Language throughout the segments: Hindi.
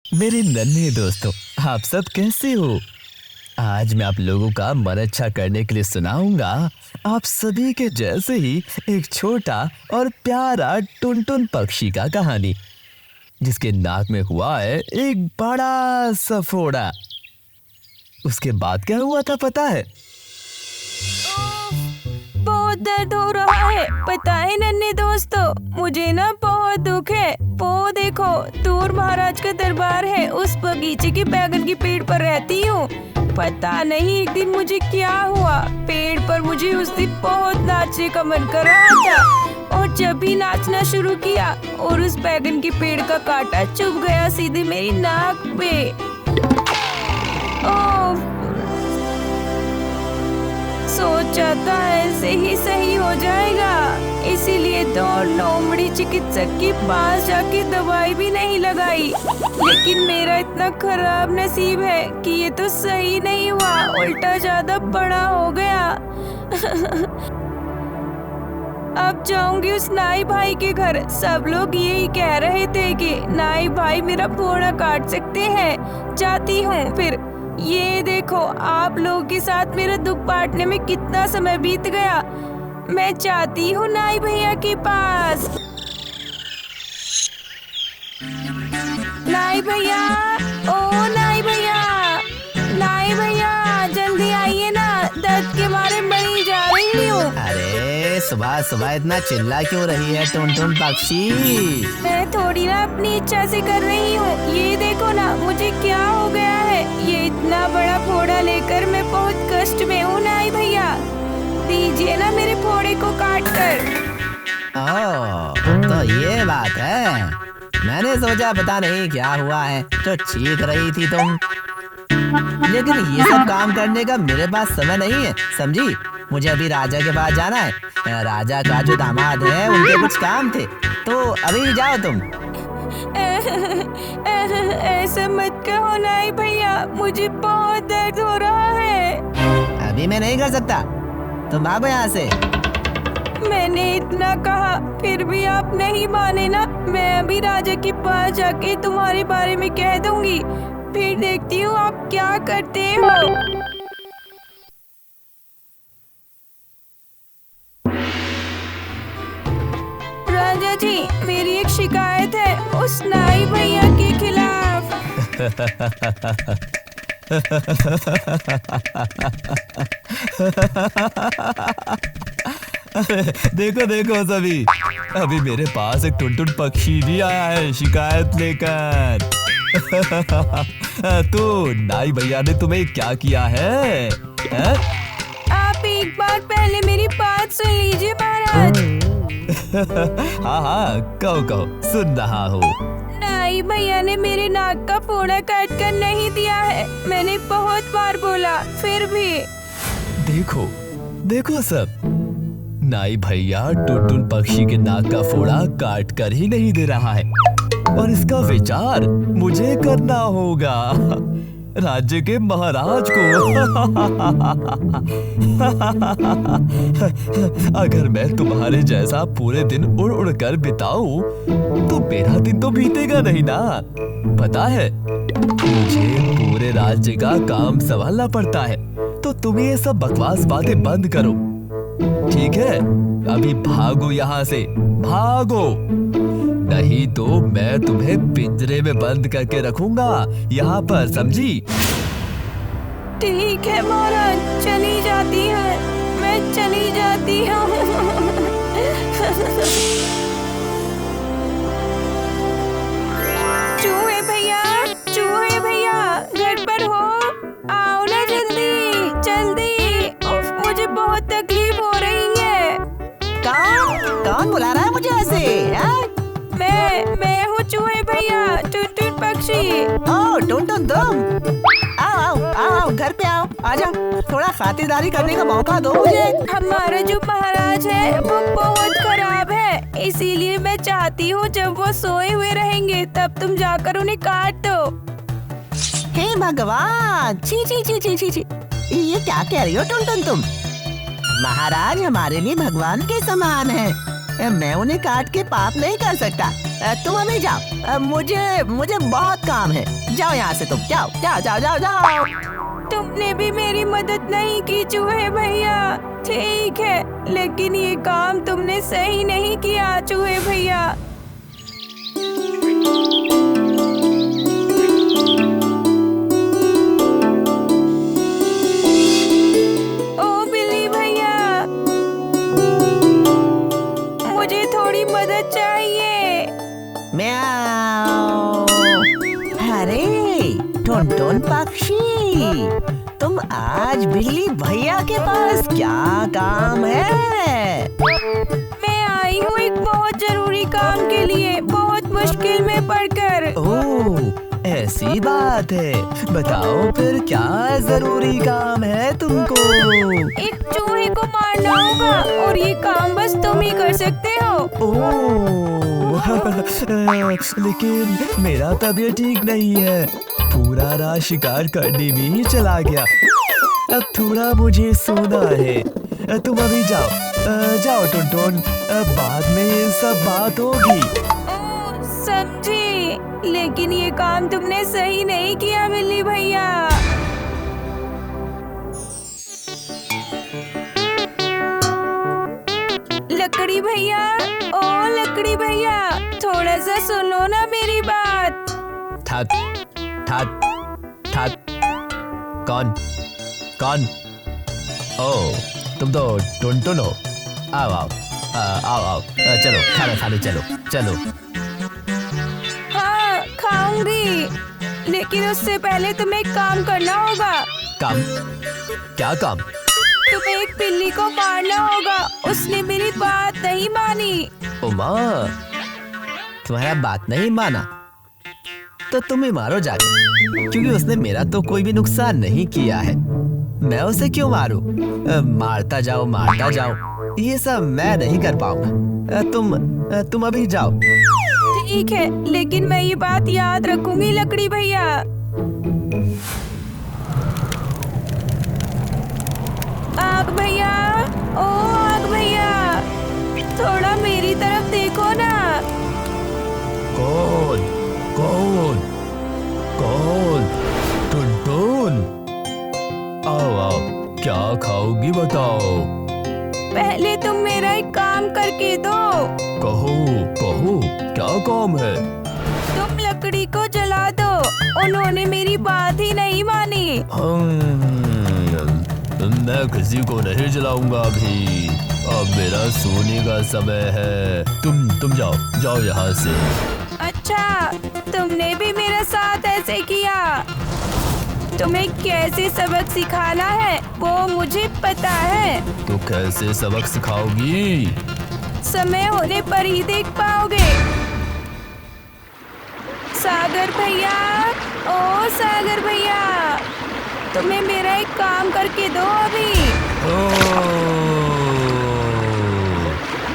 मेरे नन्हे दोस्तों, आप सब कैसे हो? आज मैं आप लोगों का मन अच्छा करने के लिए सुनाऊंगा आप सभी के जैसे ही एक छोटा और प्यारा टुनटुन पक्षी का कहानी, जिसके नाक में हुआ है एक बड़ा सा फोड़ा। उसके बाद क्या हुआ था पता है? बहुत दर्द हो रहा है, पता है नन्हे दोस्तों, मुझे ना बहुत दुख है। वो देखो, दूर महाराज का दरबार है, उस बगीचे के बैगन की पेड़ पर रहती हूँ। पता नहीं एक दिन मुझे क्या हुआ, पेड़ पर मुझे उस दिन बहुत नाचने का मन कर रहा था और जब भी नाचना शुरू किया और उस बैगन के पेड़ का कांटा चुभ गया सीधे मेरी नाक पे। ओह, सोचा था ऐसे ही सही हो जाएगा, इसीलिए तो लोमड़ी चिकित्सक के पास जाके दवाई भी नहीं लगाई। लेकिन मेरा इतना खराब नसीब है कि ये तो सही नहीं हुआ, उल्टा ज्यादा बड़ा हो गया। अब जाऊंगी उस नाई भाई के घर। सब लोग यही कह रहे थे कि नाई भाई मेरा फोड़ा काट सकते हैं। जाती हूँ फिर। ये देखो, आप लोगों के साथ मेरा दुख बांटने में कितना समय बीत गया। मैं जाती हूँ नाई भैया के पास। नाई भैया, ओ नाई भैया, नाई भैया जल्दी आइए ना, दर्द के मारे मरी जा रही हूँ। अरे सुबह सुबह इतना चिल्ला क्यों रही है टुनटुन पक्षी? मैं थोड़ी ना अपनी इच्छा से कर रही हूँ। ये देखो ना, मुझे क्या हो गया है। ये इतना बड़ा फोड़ा लेकर मैं बहुत कष्ट में हूँ। नाई भैया, दीजिए ना मेरे फोड़े को काट कर। ओह, तो ये बात है। मैंने सोचा पता नहीं क्या हुआ है, तो चीख रही थी तुम। लेकिन ये सब काम करने का मेरे पास समय नहीं है, समझी? मुझे अभी राजा के पास जाना है। राजा का जो दामाद है उनके कुछ काम थे, तो अभी जाओ तुम। ऐसा मत कहो नाई भैया, मुझे बहुत दर्द हो रहा है। अभी मैं नहीं कर सकता, तुम भागो यहाँ से। मैंने इतना कहा फिर भी आप नहीं माने ना। मैं अभी राजा के पास जाके तुम्हारे बारे में कह दूंगी, फिर देखती हूँ आप क्या करते हो। राजा जी, मेरी एक शिकायत है उस नाई भैया के खिलाफ। देखो देखो सभी, अभी मेरे पास एक टुनटुन पक्षी भी आया है शिकायत लेकर। तो नाई भैया ने तुम्हें क्या किया है? आप एक बार पहले मेरी बात सुन लीजिए महाराज। हाँ हाँ, कहो कहो, सुन रहा हूँ। नाई भैया ने मेरे नाक का फोड़ा काट कर नहीं दिया है। मैंने बहुत बार बोला, फिर भी। देखो देखो सब, नाई भैया टुनटुन पक्षी के नाक का फोड़ा काट कर ही नहीं दे रहा है, और इसका विचार मुझे करना होगा, राज्य के महाराज को। अगर मैं तुम्हारे जैसा पूरे दिन उड़ उड़ कर बिताऊं, तो मेरा दिन तो बीतेगा नहीं ना। पता है, मुझे पूरे राज्य का काम संभालना पड़ता है, तो तुम ये सब बकवास बातें बंद करो, ठीक है? अभी भागो यहाँ से, भागो, नहीं तो मैं तुम्हें पिंजरे में बंद करके रखूंगा यहाँ पर, समझी? ठीक है महाराज, चली जाती है, मैं चली जाती हूँ। चूहे भैया, चूहे भैया, घर पर हो? आओ ना जल्दी जल्दी। उफ, मुझे बहुत तकलीफ हो रही है। कौन बुला रहा है मुझे ऐसे? मैं हूँ चूहे भैया, टुनटुन पक्षी। ओह टुनटुन, तुम आओ आओ आओ, घर पे आओ, आजा, थोड़ा खातिरदारी करने का मौका दो मुझे। हमारा जो महाराज है वो बहुत खराब है, इसीलिए मैं चाहती हूँ जब वो सोए हुए रहेंगे तब तुम जाकर उन्हें काट दो। हे भगवान, छी छी छी छी छी छी, ये क्या कह रही हो टुनटुन तुम? महाराज हमारे लिए भगवान के समान है, मैं उन्हें काट के पाप नहीं कर सकता। तुम अभी जाओ, मुझे बहुत काम है। जाओ यहाँ से, तुम जाओ जाओ जाओ जाओ जाओ। तुमने भी मेरी मदद नहीं की चूहे भैया। ठीक है, लेकिन ये काम तुमने सही नहीं किया चूहे भैया। ओ बिल्ली भैया, मुझे थोड़ी मदद चाहिए। म्याऊ। अरे टुनटुन पक्षी, तुम आज बिल्ली भैया के पास क्या काम है? मैं आई हूँ एक बहुत जरूरी काम के लिए, बहुत मुश्किल में पड़कर। ओह, ऐसी बात है। बताओ फिर क्या जरूरी काम है तुमको? एक चूहे को मारना होगा और ये काम बस तुम ही कर सकते हो। ओह, लेकिन मेरा तबीयत ठीक नहीं है। पूरा रात शिकार करने में ही चला गया। अब थोड़ा मुझे सोना है। तुम अभी जाओ, जाओ टुनटुन, बाद में सब बात होगी। ओह, समझी, लेकिन ये काम तुमने सही नहीं किया बिल्ली भैया। लकड़ी भैया, ओ लकड़ी भैया, थोड़ा सा सुनो ना मेरी बात। ठक ठक ठक। कौन कौन? ओह, तुम तो टुनटुन हो। आओ आओ आओ आओ, चलो खाना खाने चलो चलो। हाँ, खाऊंगी, लेकिन उससे पहले तुम्हें एक काम करना होगा। काम? क्या काम? तुम्हें एक बिल्ली को मारना होगा, उसने मेरी बात नहीं मानी। ओ माँ, तुम्हारा बात नहीं माना तो तुम ही मारो जाके, क्योंकि उसने मेरा तो कोई भी नुकसान नहीं किया है। मैं उसे क्यों मारूं? मारता जाओ, ये सब मैं नहीं कर पाऊंगा। तुम अभी जाओ। ठीक है, लेकिन मैं ये बात याद रखूंगी लकड़ी भैया। आग भैया, ओ आग भैया, थोड़ा मेरी तरफ देखो ना। कौन कौन कौन? टुनटुन, आओ आओ, क्या खाओगी बताओ? पहले तुम मेरा एक काम करके दो। कहो कहो, क्या काम है? तुम लकड़ी को जला दो, उन्होंने मेरी बात ही नहीं मानी। मैं किसी को नहीं जलाऊंगा अभी। अब मेरा सोने का समय है। तुम जाओ यहाँ से। अच्छा, तुमने भी मेरे साथ ऐसे किया। तुम्हें कैसे सबक सिखाना है वो मुझे पता है। तो कैसे सबक सिखाओगी? समय होने पर ही देख पाओगे। सागर भैया, ओ सागर भैया, तुम्हें मेरा एक काम करके दो अभी।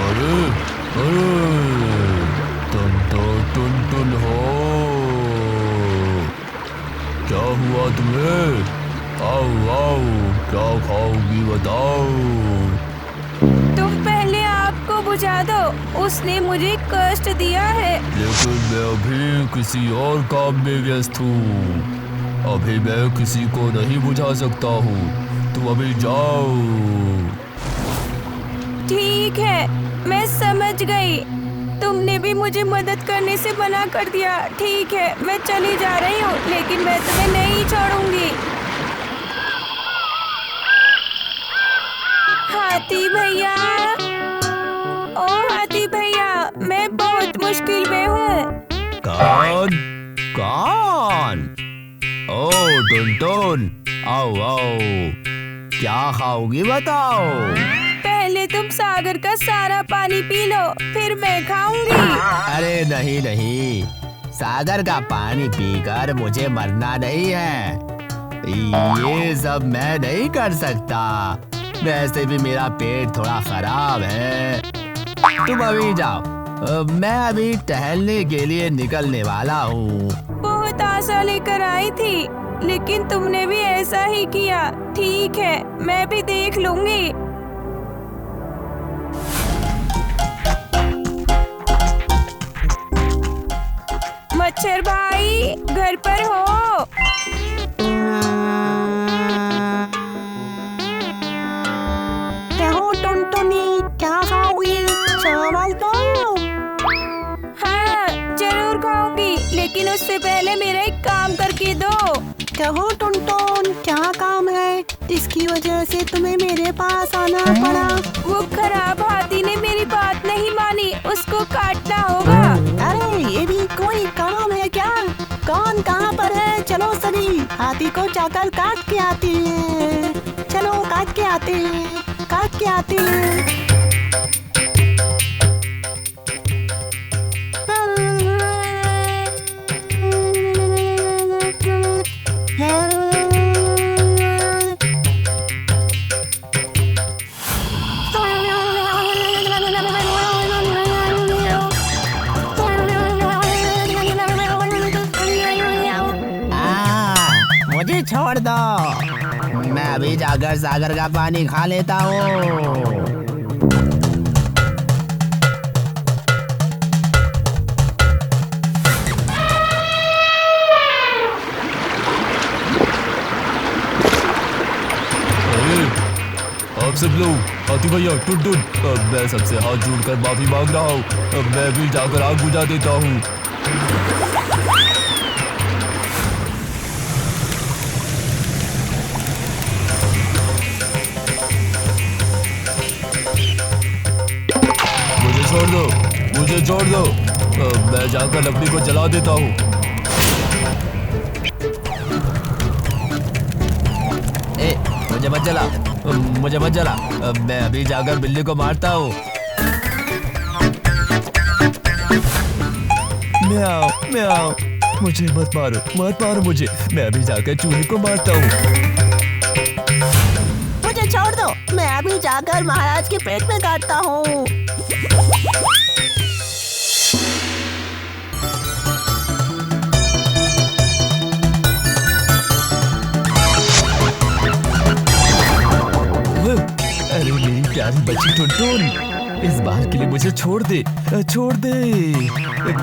अरे तुम तो टुनटुन हो। क्या हुआ तुम्हें? आओ, क्या खाओगी बताओ? तुम पहले आग को बुझा दो, उसने मुझे कष्ट दिया है। लेकिन मैं अभी किसी और काम में व्यस्त हूँ। अभी मैं किसी को नहीं बुझा सकता हूँ। तुम अभी जाओ। ठीक है, मैं समझ गई। तुमने भी मुझे मदद करने से मना कर दिया। ठीक है, मैं चली जा रही हूँ, लेकिन मैं तुम्हें नहीं छोड़ूंगी। हाथी भैया, ओ हाथी भैया, मैं बहुत मुश्किल में हूँ। कौन कौन? ओ टुनटुन, आओ आओ, क्या खाओगी बताओ? पहले तुम सागर का सारा पानी पी लो, फिर मैं खाऊंगी। अरे नहीं, सागर का पानी पीकर मुझे मरना नहीं है। ये सब मैं नहीं कर सकता। वैसे भी मेरा पेट थोड़ा खराब है। तुम अभी जाओ, मैं अभी टहलने के लिए निकलने वाला हूँ। बहुत आशा लेकर आई थी, लेकिन तुमने भी ऐसा ही किया। ठीक है, मैं भी देख लूंगी। मच्छर भाई घर पर हो? कहो टुनटुनी, क्या खाओगी? चावल दो। हाँ जरूर खाऊंगी, लेकिन उससे पहले मेरा एक काम करके दो। कहो टुनटुन, क्या काम है जिसकी वजह से तुम्हें मेरे पास आना पड़ा? वो खराब हाथी ने मेरी बात नहीं मानी, उसको काटना होगा। अरे ये भी कोई काम है क्या? कौन कहाँ पर है? चलो सभी हाथी को जाकर काट के आते हैं। चलो काट के आते हैं, काट के आते हैं। मुझे छोड़ दो, मैं अभी जाकर सागर का पानी खा लेता हूँ। आप सब लोग, हाथी भैया, टुनटुन, मैं सबसे हाथ जोड़कर माफी मांग रहा हूँ। अब मैं भी जाकर आग बुझा देता हूँ। मुझे छोड़ दो, मैं जाकर लकड़ी को जला देता हूँ। मुझे मत जला, मुझे मत जला, मैं अभी जाकर बिल्ली को मारता हूँ। म्याओ म्याओ, मुझे मत मारो मुझे, मैं अभी जाकर चूहे को मारता हूँ। मुझे छोड़ दो, मैं अभी जाकर महाराज के पेट में काटता हूँ। अरे मेरी प्यारी बच्ची टुनटुन, इस बार के लिए मुझे छोड़ दे।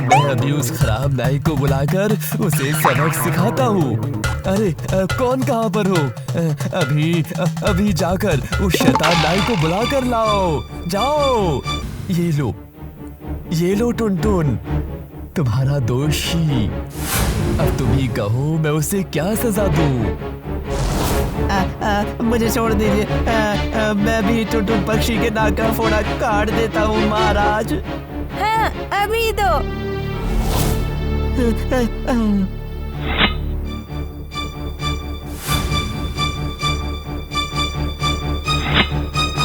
मैं अभी उस खराब नाई को बुलाकर उसे सबक सिखाता हूँ। अरे कौन कहाँ पर हो? अभी जाकर उस शैतान नाई को बुलाकर लाओ। जाओ, ये लो टुनटुन, तुम्हारा दोषी। अब तुम ही कहो, मैं उसे क्या सजा दूँ? मुझे छोड़ दीजिए, मैं भी टुनटुन पक्षी के नाक का फोड़ा काट देता हूँ महाराज। हाँ अभी दो।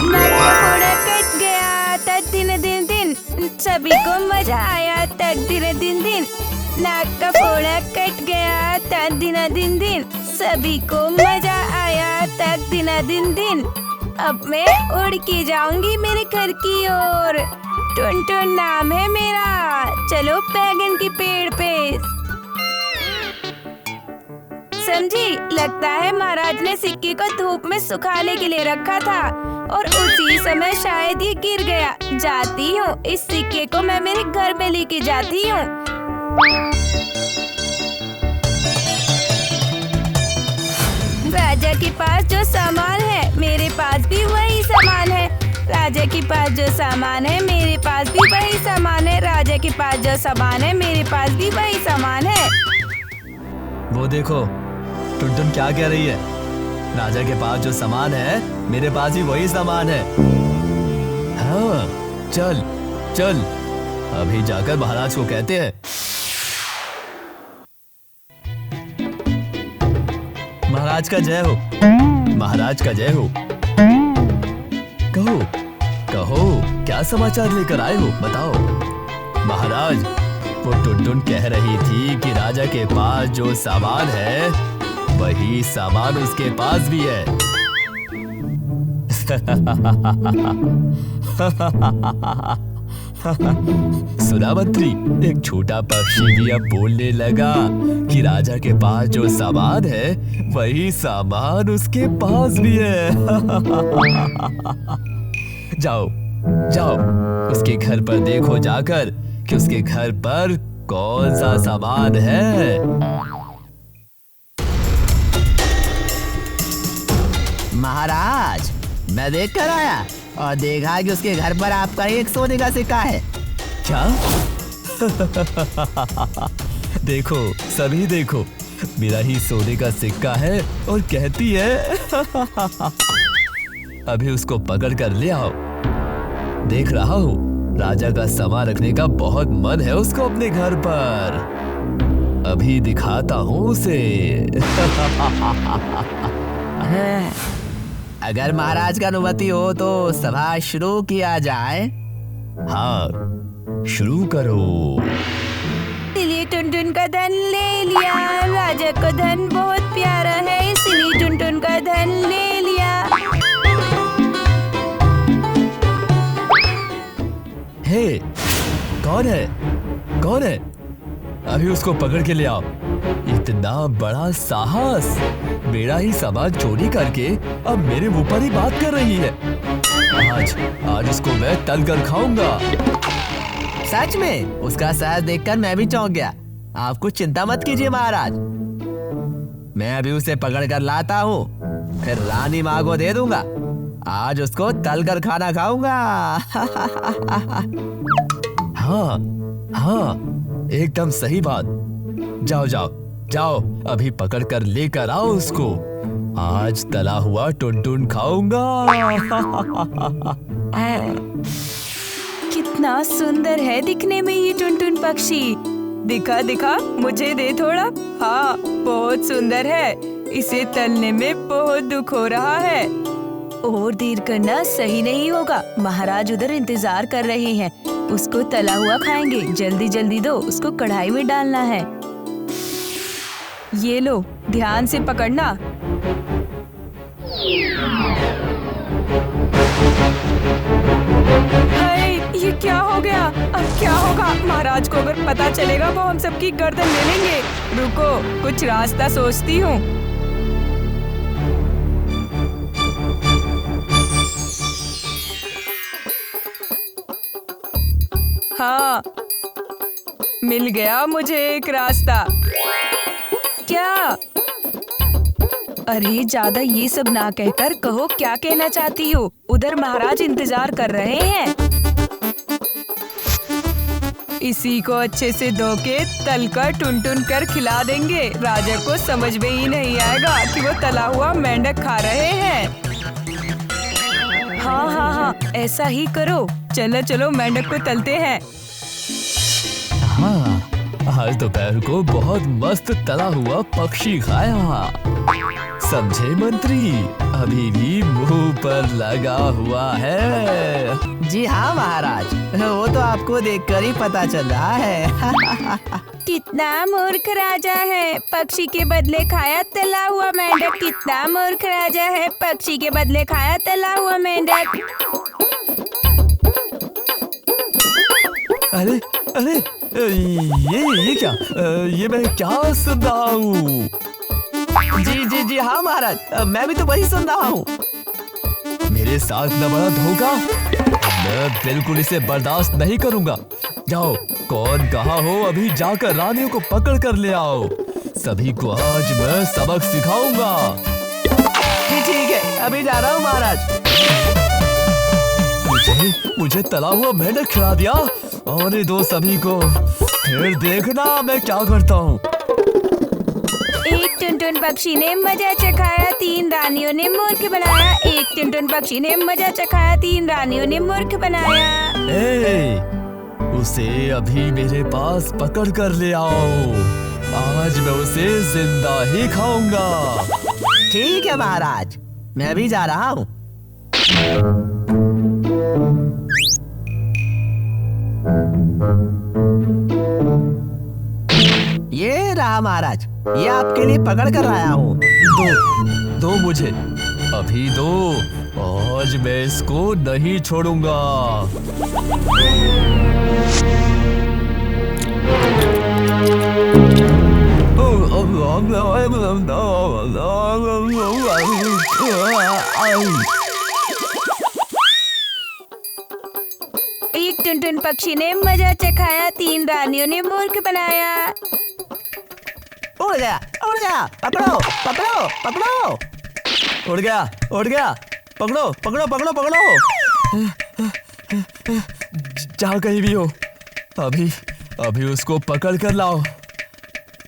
नाक का फोड़ा कट गया, तक दिन दिन दिन सभी को मजा आया, तक दिन दिन दिन। नाक का फोड़ा कट गया, तक दिन दिन सभी को मजा आया, तक दिन दिन। अब मैं उड़ के जाऊंगी मेरे घर की ओर। टुनटुन नाम है मेरा, चलो बैगन के पेड़ पे। समझी? लगता है महाराज ने सिक्के को धूप में सुखाने के लिए रखा था और उसी समय शायद ये गिर गया। जाती हूँ, इस सिक्के को मैं मेरे घर में लेके जाती हूँ। राजा के पास जो सामान है मेरे पास भी वही सामान है। राजा के पास जो सामान है मेरे पास भी वही सामान है। राजा के पास जो सामान है मेरे पास भी वही सामान है। वो देखो, टुनटुन क्या कह रही है? राजा के पास जो सामान है मेरे पास भी वही सामान है। हाँ, चल चल, अभी जाकर महाराज को कहते हैं। महाराज का जय हो, महाराज का जय हो। कहो कहो, क्या समाचार लेकर आए हो, बताओ। महाराज, वो टुनटुन कह रही थी कि राजा के पास जो सामान है वही सामान उसके पास भी है। सुना मंत्री, एक छोटा पक्षी भी अब बोलने लगा कि राजा के पास जो सामान है वही सामान उसके पास भी है। जाओ जाओ, उसके घर पर देखो जाकर कि उसके घर पर कौन सा सामान है? महाराज, मैं देख कर आया और देखा कि उसके घर पर आपका एक सोने का सिक्का है। क्या? देखो, सभी देखो, मेरा ही सोने का सिक्का है और कहती है अभी उसको पकड़ कर ले आओ। देख रहा हूँ राजा का सामान रखने का बहुत मन है उसको अपने घर पर। अभी दिखाता हूँ उसे। अगर महाराज का अनुमति हो तो सभा शुरू किया जाए। हाँ, शुरू करो। इसलिए टुनटुन का धन ले लिया। राजा का धन बहुत प्यारा है, इसलिए टुनटुन का धन ले लिया। हे, कौन है? कौन है? अभी उसको पकड़ के ले आओ। इतना बड़ा साहस! मेरा ही सामान चोरी करके अब मेरे मुंह पर ही बात कर रही है। आज उसको मैं तल कर खाऊंगा। सच में? उसका साहस देखकर मैं भी चौंक गया। आप कुछ चिंता मत कीजिए महाराज, मैं अभी उसे पकड़ कर लाता हूँ, फिर रानी माँ को दे दूंगा। आज उसको तल कर खाना खाऊंगा। हाँ, हाँ, एकदम सही बात। जाओ जाओ जाओ, अभी पकड़ कर लेकर आओ उसको। आज तला हुआ टुनटुन खाऊंगा। कितना सुंदर है दिखने में ये टुनटुन पक्षी। दिखा दिखा, मुझे दे थोड़ा। हाँ, बहुत सुंदर है। इसे तलने में बहुत दुख हो रहा है। और देर करना सही नहीं होगा। महाराज उधर इंतजार कर रहे हैं, उसको तला हुआ खाएंगे। जल्दी जल्दी दो, उसको कढ़ाई में डालना है। ये लो, ध्यान से पकड़ना। हाय, ये क्या हो गया? अब क्या होगा? महाराज को अगर पता चलेगा वो हम सबकी गर्दन ले लेंगे। रुको, कुछ रास्ता सोचती हूँ। हाँ, मिल गया मुझे एक रास्ता। क्या? अरे ज्यादा ये सब ना कहकर कहो क्या कहना चाहती हो। उधर महाराज इंतजार कर रहे हैं। इसी को अच्छे से धो के तल कर टुनटुन कर खिला देंगे। राजा को समझ में ही नहीं आएगा कि वो तला हुआ मेंढक खा रहे हैं। हाँ हाँ हाँ, ऐसा ही करो। चलो चलो, मेंढक को तलते हैं। हाँ, आज दोपहर को बहुत मस्त तला हुआ पक्षी खाया। समझे मंत्री? अभी भी मुंह पर लगा हुआ है। जी हाँ महाराज, वो तो आपको देखकर ही पता चल रहा है। कितना मूर्ख राजा है, पक्षी के बदले खाया तला हुआ मेंढक। कितना मूर्ख राजा है, पक्षी के बदले खाया तला हुआ मेंढक। अरे अरे, ये क्या? ये मैं क्या सुन रहा हूँ? जी जी जी हाँ महाराज, मैं भी तो वही सुन रहा हूँ। मेरे साथ न बड़ा धोखा। मैं बिल्कुल इसे बर्दाश्त नहीं करूंगा। जाओ, कौन कहाँ हो, अभी जाकर रानियों को पकड़ कर ले आओ। सभी को आज मैं सबक सिखाऊंगा। जी ठीक है, अभी जा रहा हूँ महाराज। मुझे तला हुआ मेंढक खिला दिया। और दो सभी को, फिर देखना मैं क्या करता हूँ। एक टुनटुन पक्षी ने मजा चखाया, 3 रानियों ने मूर्ख बनाया। एक टुनटुन पक्षी ने मजा चखाया, 3 रानियों ने मूर्ख बनाया। उसे अभी मेरे पास पकड़ कर ले आओ। आज मैं उसे जिंदा ही खाऊंगा। ठीक है महाराज, मैं भी जा रहा हूँ। ये रहा महाराज, ये आपके लिए पकड़ कर आया हूँ। दो मुझे, अभी दो। आज मैं इसको नहीं छोड़ूंगा। एक टुनटुन पक्षी ने मजा चखाया, 3 रानियों ने मूर्ख बनाया। उड़ गया, उड़ गया, पकड़ो पकड़ो पकड़ो। उड़ गया, उड़ गया, पकड़ो पकड़ो पकड़ो पकड़ो। जहाँ कहीं भी हो, अभी अभी उसको पकड़ कर लाओ।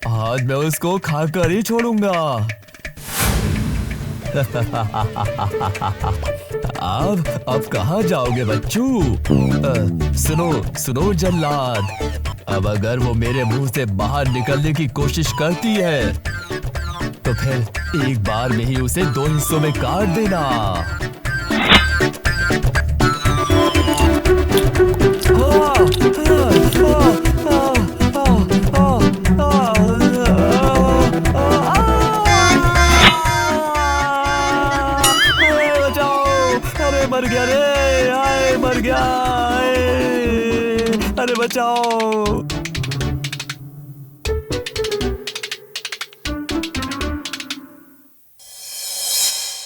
आज मैं उसको खाकर ही छोड़ूंगा। अब कहाँ जाओगे बच्चू? सुनो सुनो जल्लाद, अब अगर वो मेरे मुंह से बाहर निकलने की कोशिश करती है तो फिर एक बार में ही उसे 2 हिस्सों में काट देना। अरे मर गया रे, आए मर गया, अरे बचाओ।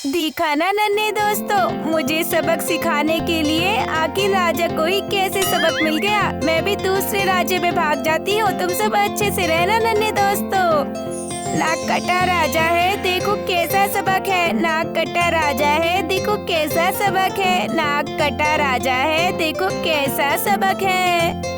देखा ना नन्हे दोस्तों, मुझे सबक सिखाने के लिए आखिर राजा को ही कैसे सबक मिल गया। मैं भी दूसरे राज्य में भाग जाती हूँ। तुम सब अच्छे से रहना नन्हे दोस्तों। नाक कटा राजा है, देखो कैसा सबक है। नाक कटा राजा है, देखो कैसा सबक है। नाक कटा राजा है, देखो कैसा सबक है।